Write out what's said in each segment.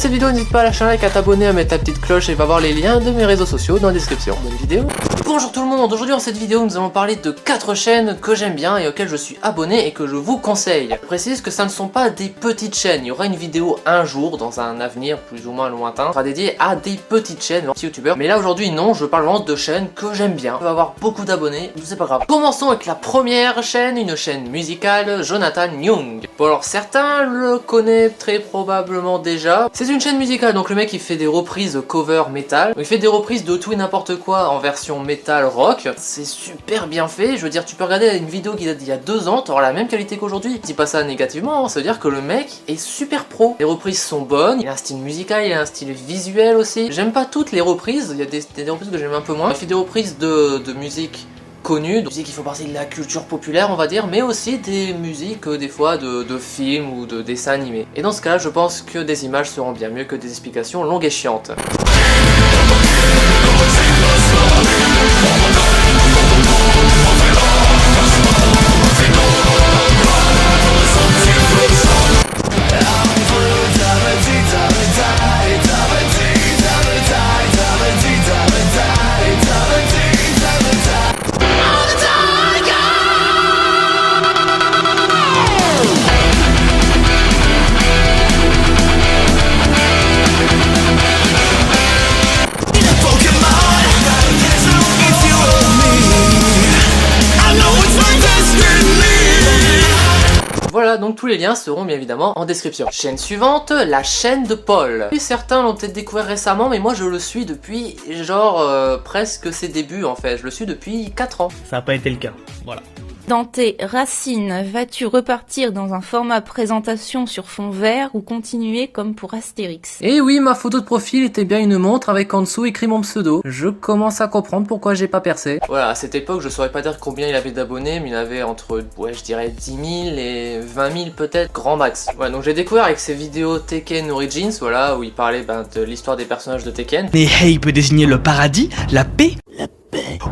cette vidéo, n'hésite pas à lâcher un like, à t'abonner, à mettre ta petite cloche et va voir les liens de mes réseaux sociaux dans la description. Bonne vidéo. Bonjour tout le monde, aujourd'hui dans cette vidéo nous allons parler de 4 chaînes que j'aime bien et auxquelles je suis abonné et que je vous conseille. Je précise que ça ne sont pas des petites chaînes, il y aura une vidéo un jour dans un avenir plus ou moins lointain, qui sera dédiée à des petites chaînes, petits youtubeurs. Mais là aujourd'hui non, je parle vraiment de chaînes que j'aime bien. Je vais avoir beaucoup d'abonnés, c'est pas grave. Commençons avec la première chaîne, une chaîne musicale, Jonathan Young. Bon alors certains le connaissent très probablement déjà. C'est une chaîne musicale, donc le mec il fait des reprises cover metal. Il fait des reprises de tout et n'importe quoi en version metal rock. C'est super bien fait, je veux dire tu peux regarder une vidéo qui date d'il y a 2 ans, t'auras la même qualité qu'aujourd'hui. Je dis pas ça négativement, ça veut dire que le mec est super pro. Les reprises sont bonnes, il a un style musical, il a un style visuel aussi. J'aime pas toutes les reprises, il y a des reprises que j'aime un peu moins. Il fait des reprises de musique connue, de musique qui font partie de la culture populaire on va dire, mais aussi des musiques des fois de films ou de dessins animés. Et dans ce cas là je pense que des images seront bien mieux que des explications longues et chiantes. Voilà, donc tous les liens seront bien évidemment en description. Chaîne suivante, la chaîne de Paul. Et certains l'ont peut-être découvert récemment, mais moi je le suis depuis genre presque ses débuts en fait. Je le suis depuis 4 ans. Ça n'a pas été le cas, voilà. Dans tes racines, vas-tu repartir dans un format présentation sur fond vert ou continuer comme pour Astérix? Et oui, ma photo de profil était bien une montre avec en dessous écrit mon pseudo. Je commence à comprendre pourquoi j'ai pas percé. Voilà, à cette époque, je saurais pas dire combien il avait d'abonnés, mais il avait entre, ouais, je dirais 10 000 et 20 000 peut-être, grand max. Voilà, donc j'ai découvert avec ses vidéos Tekken Origins, voilà, où il parlait de l'histoire des personnages de Tekken. Mais hey peut désigner le paradis, la paix,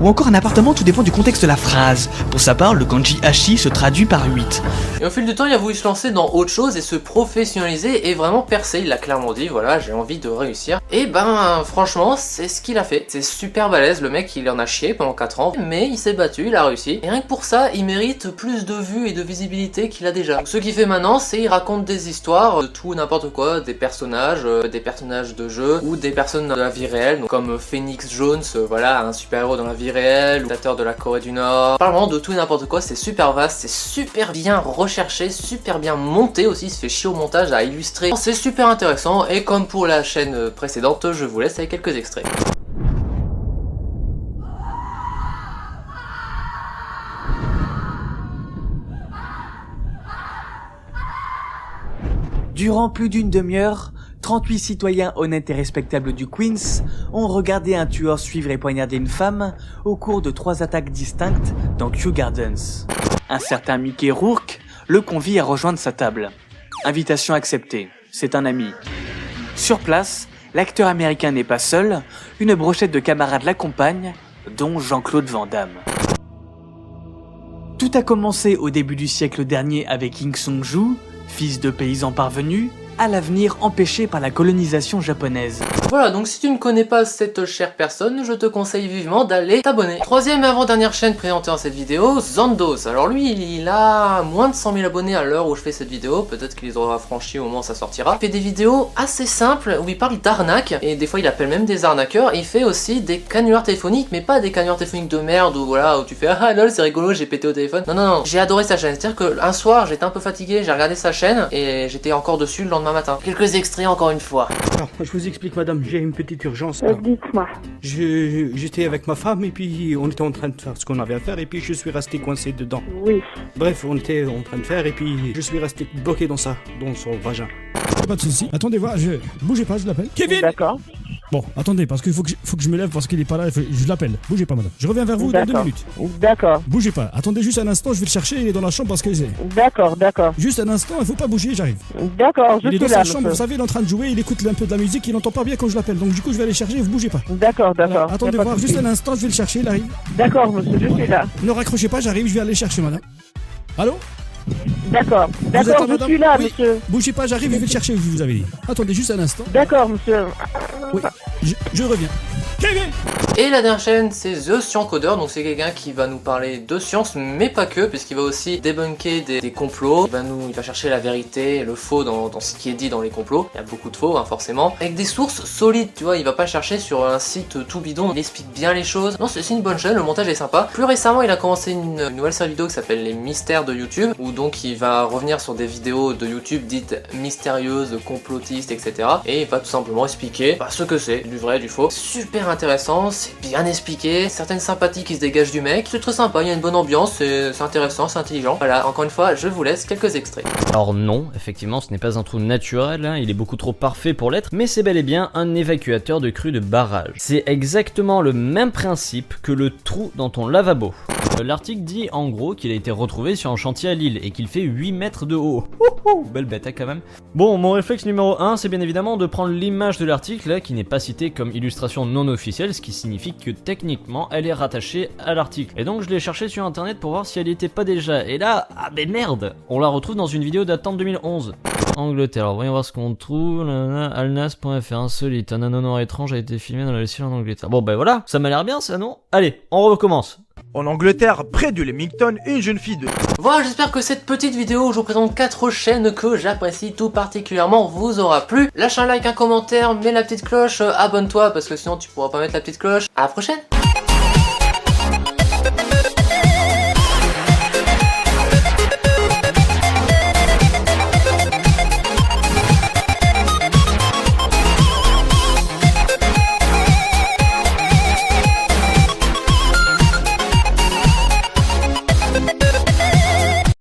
ou encore un appartement, tout dépend du contexte de la phrase. Pour sa part, le kanji hashi se traduit par 8. Et au fil du temps, il a voulu se lancer dans autre chose et se professionnaliser et vraiment percer. Il l'a clairement dit, voilà, j'ai envie de réussir. Et ben, franchement, c'est ce qu'il a fait. C'est super balèze, le mec, il en a chié pendant 4 ans, mais il s'est battu, il a réussi. Et rien que pour ça, il mérite plus de vues et de visibilité qu'il a déjà. Donc, ce qu'il fait maintenant, c'est il raconte des histoires de tout n'importe quoi, des personnages de jeux ou des personnes de la vie réelle, donc, comme Phoenix Jones, voilà, un super-héros dans la vie réelle, ou dictateur de la Corée du Nord. Parle vraiment de tout et n'importe quoi, c'est super vaste, c'est super bien recherché, super bien monté aussi, il se fait chier au montage à illustrer. C'est super intéressant et comme pour la chaîne précédente, je vous laisse avec quelques extraits. Durant plus d'une demi-heure, 38 citoyens honnêtes et respectables du Queens ont regardé un tueur suivre et poignarder une femme au cours de 3 attaques distinctes dans Kew Gardens. Un certain Mickey Rourke le convie à rejoindre sa table. Invitation acceptée, c'est un ami. Sur place, l'acteur américain n'est pas seul, une brochette de camarades l'accompagne, dont Jean-Claude Van Damme. Tout a commencé au début du siècle dernier avec King Song-ju, fils de paysans parvenus, à l'avenir empêché par la colonisation japonaise. Voilà, donc si tu ne connais pas cette chère personne, je te conseille vivement d'aller t'abonner. Troisième et avant-dernière chaîne présentée dans cette vidéo, Zandos. Alors lui, il a moins de 100 000 abonnés à l'heure où je fais cette vidéo, peut-être qu'il les aura franchis au moment où ça sortira. Il fait des vidéos assez simples où il parle d'arnaque, et des fois il appelle même des arnaqueurs, et il fait aussi des canulars téléphoniques, mais pas des canulars téléphoniques de merde, où voilà, où tu fais ah lol c'est rigolo, j'ai pété au téléphone. Non, non, non, j'ai adoré sa chaîne, c'est-à-dire qu'un soir, j'étais un peu fatigué, j'ai regardé sa chaîne, et j'étais encore dessus le lendemain matin. Quelques extraits encore une fois. Alors, je vous explique madame, j'ai une petite urgence. Dites-moi. J'étais avec ma femme et puis on était en train de faire ce qu'on avait à faire et puis je suis resté coincé dedans. Oui. Bref, on était en train de faire et puis je suis resté bloqué dans son vagin. Pas de soucis. Attendez voir, bougez pas, je l'appelle. Kevin. D'accord. Bon, attendez, parce qu'il faut que je me lève parce qu'il est pas là. Je l'appelle. Bougez pas, madame. Je reviens vers vous dans 2 minutes. D'accord. Bougez pas. Attendez juste un instant, je vais le chercher. Il est dans la chambre parce que c'est. D'accord, d'accord. Juste un instant, il faut pas bouger, j'arrive. D'accord, je Il est suis dans là, sa chambre, vous savez, il est en train de jouer, il écoute un peu de la musique, il entend pas bien quand je l'appelle. Donc du coup, je vais aller chercher, vous bougez pas. D'accord, d'accord. Voilà, attendez Y a pas voir, de juste souci. un instant, je vais le chercher, il arrive. D'accord, monsieur, je suis là. Ne raccrochez pas, j'arrive, je vais aller chercher, madame. Allô? D'accord. êtes D'accord, là, je madame? suis là, Oui. monsieur. Bougez pas, j'arrive, je vais le chercher, je vous avais dit. Attendez juste un instant. D'accord, monsieur. Oui, je reviens. Kevin! Et la dernière chaîne, c'est The Sciencoder, donc c'est quelqu'un qui va nous parler de science, mais pas que, puisqu'il va aussi débunker des complots. Il va chercher la vérité et le faux dans ce qui est dit dans les complots. Il y a beaucoup de faux, hein, forcément. Avec des sources solides, tu vois, il va pas chercher sur un site tout bidon, il explique bien les choses. Non, c'est une bonne chaîne, le montage est sympa. Plus récemment, il a commencé une nouvelle série vidéo qui s'appelle Les Mystères de YouTube, où donc il va revenir sur des vidéos de YouTube dites mystérieuses, complotistes, etc. Et il va tout simplement expliquer ce que c'est, du vrai, du faux. Super intéressant, c'est bien expliqué, certaines sympathies qui se dégagent du mec, c'est très sympa, il y a une bonne ambiance, c'est intéressant, c'est intelligent. Voilà, encore une fois, je vous laisse quelques extraits. Alors non, effectivement ce n'est pas un trou naturel, hein, il est beaucoup trop parfait pour l'être, mais c'est bel et bien un évacuateur de crues de barrage. C'est exactement le même principe que le trou dans ton lavabo. L'article dit en gros qu'il a été retrouvé sur un chantier à Lille et qu'il fait 8 mètres de haut. Belle bête hein, quand même. Bon, mon réflexe numéro 1, c'est bien évidemment de prendre l'image de l'article qui n'est pas citée comme illustration non officielle, ce qui signifie que techniquement elle est rattachée à l'article. Et donc je l'ai cherché sur internet pour voir si elle y était pas déjà. Et là, ah ben merde, on la retrouve dans une vidéo datant de 2011. Angleterre, alors voyons voir ce qu'on trouve. Alnas.fr, insolite, un anneau noir étrange a été filmé dans la Sicile en Angleterre. Bon ben voilà, ça m'a l'air bien ça non? Allez, on recommence. En Angleterre, près du Leamington, une jeune fille de... Voilà, j'espère que cette petite vidéo où je vous présente 4 chaînes que j'apprécie tout particulièrement vous aura plu. Lâche un like, un commentaire, mets la petite cloche, abonne-toi parce que sinon tu pourras pas mettre la petite cloche. À la prochaine!